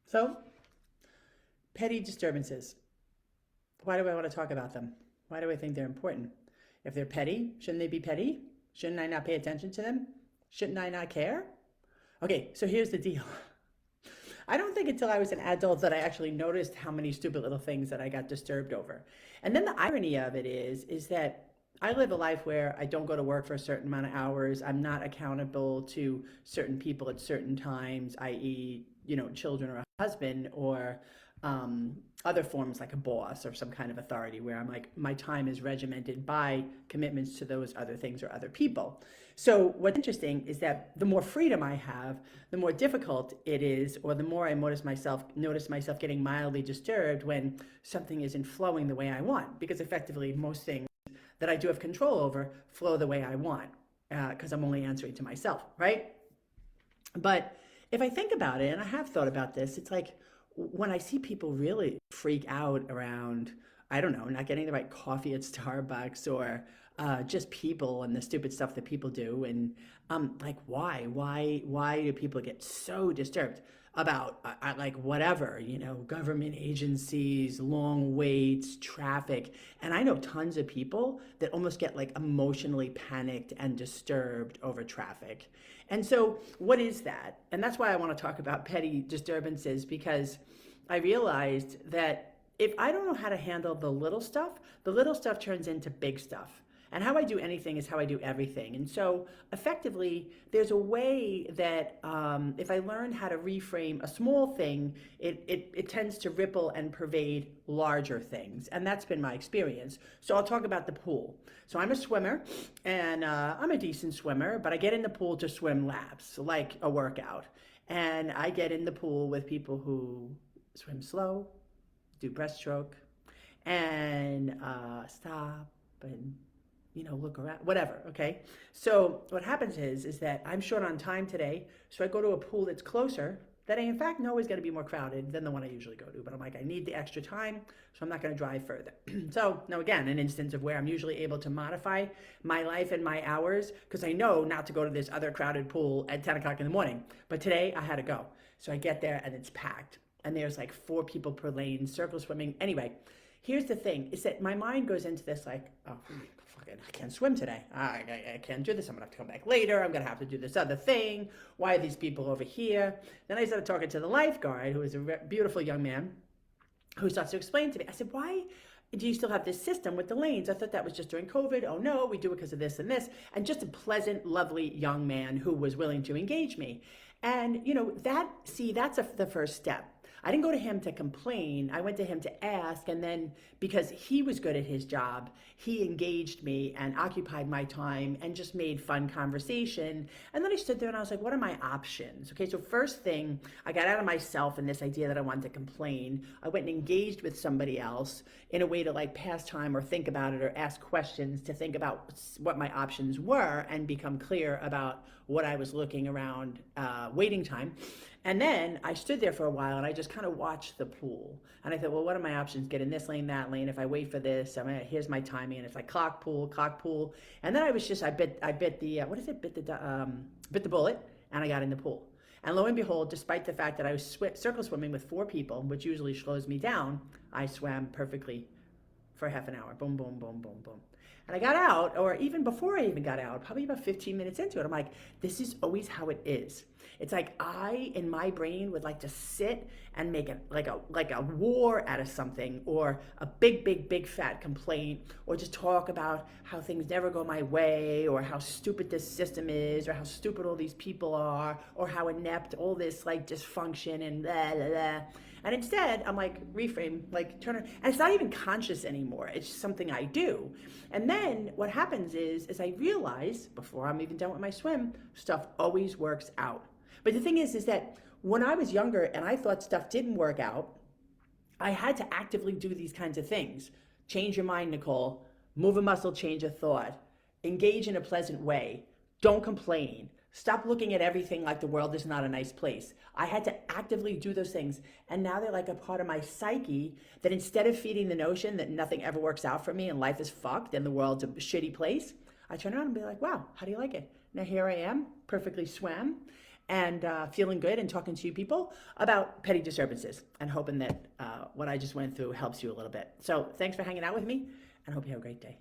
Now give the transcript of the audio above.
So, petty disturbances. Why do I want to talk about them? Why do I think they're important? If they're petty, shouldn't they be petty? Shouldn't I not pay attention to them? Shouldn't I not care? Okay, so here's the deal. I don't think until I was an adult that I actually noticed how many stupid little things that I got disturbed over. And then the irony of it is that I live a life where I don't go to work for a certain amount of hours. I'm not accountable to certain people at certain times, i.e., children or a husband or other forms like a boss or some kind of authority where I'm like, my time is regimented by commitments to those other things or other people. So what's interesting is that the more freedom I have, the more difficult it is, or the more I notice myself getting mildly disturbed when something isn't flowing the way I want. Because effectively, most things that I do have control over flow the way I want, because I'm only answering to myself, right? But if I think about it, and I have thought about this, it's like when I see people really freak out around, I don't know, not getting the right coffee at Starbucks or just people and the stupid stuff that people do. And like, why do people get so disturbed about like whatever, government agencies, long waits, traffic. And I know tons of people that almost get like emotionally panicked and disturbed over traffic. And so, what is that? And that's why I want to talk about petty disturbances, because I realized that if I don't know how to handle the little stuff turns into big stuff. And how I do anything is how I do everything. And so, effectively, there's a way that if I learn how to reframe a small thing, it tends to ripple and pervade larger things. And that's been my experience. So, I'll talk about the pool. So, I'm a swimmer, and I'm a decent swimmer, but I get in the pool to swim laps, like a workout. And I get in the pool with people who swim slow, do breaststroke, and stop and look around, whatever. Okay. So what happens is that I'm short on time today, so I go to a pool that's closer. That I in fact know is going to be more crowded than the one I usually go to, but I'm like, I need the extra time, so I'm not going to drive further. So now again, an instance of where I'm usually able to modify my life and my hours because I know not to go to this other crowded pool at 10 o'clock in the morning. But today I had to go, so I get there and it's packed, and there's like 4 people per lane, circle swimming. Anyway, here's the thing: is that my mind goes into this like, oh, I can't swim today. I can't do this. I'm gonna have to come back later. I'm gonna have to do this other thing. Why are these people over here? Then I started talking to the lifeguard, who is a beautiful young man, who starts to explain to me. I said, why do you still have this system with the lanes? I thought that was just during COVID. Oh no, we do it because of this and this. And just a pleasant, lovely young man who was willing to engage me. And that's the first step. I didn't go to him to complain. I went to him to ask. And then because he was good at his job, he engaged me and occupied my time and just made fun conversation. And then I stood there and I was like, what are my options? Okay, so first thing, I got out of myself and this idea that I wanted to complain. I went and engaged with somebody else in a way to like pass time or think about it or ask questions to think about what my options were and become clear about what I was looking around waiting time. And then I stood there for a while and I just kind of watched the pool. And I thought, well, what are my options? Get in this lane, that lane. If I wait for this, here's my timing. And it's like clock pool. And then I bit the bullet, and I got in the pool. And lo and behold, despite the fact that I was circle swimming with 4 people, which usually slows me down, I swam perfectly for half an hour. Boom, boom, boom, boom, boom. And I got out, or even before I even got out, probably about 15 minutes into it, I'm like, this is always how it is. It's like I, in my brain, would like to sit and make it like a war out of something, or a big fat complaint, or just talk about how things never go my way, or how stupid this system is, or how stupid all these people are, or how inept all this like dysfunction and blah, blah, blah. And instead, I'm like, reframe, like turn it, and it's not even conscious anymore. It's just something I do. And then what happens is I realize, before I'm even done with my swim, stuff always works out. But the thing is that when I was younger and I thought stuff didn't work out, I had to actively do these kinds of things. Change your mind, Nicole. Move a muscle, change a thought. Engage in a pleasant way. Don't complain. Stop looking at everything like the world is not a nice place. I had to actively do those things. And now they're like a part of my psyche that instead of feeding the notion that nothing ever works out for me and life is fucked and the world's a shitty place, I turn around and be like, wow, how do you like it? Now here I am, perfectly swam. and feeling good and talking to you people about petty disturbances and hoping that what I just went through helps you a little bit. So thanks for hanging out with me and hope you have a great day.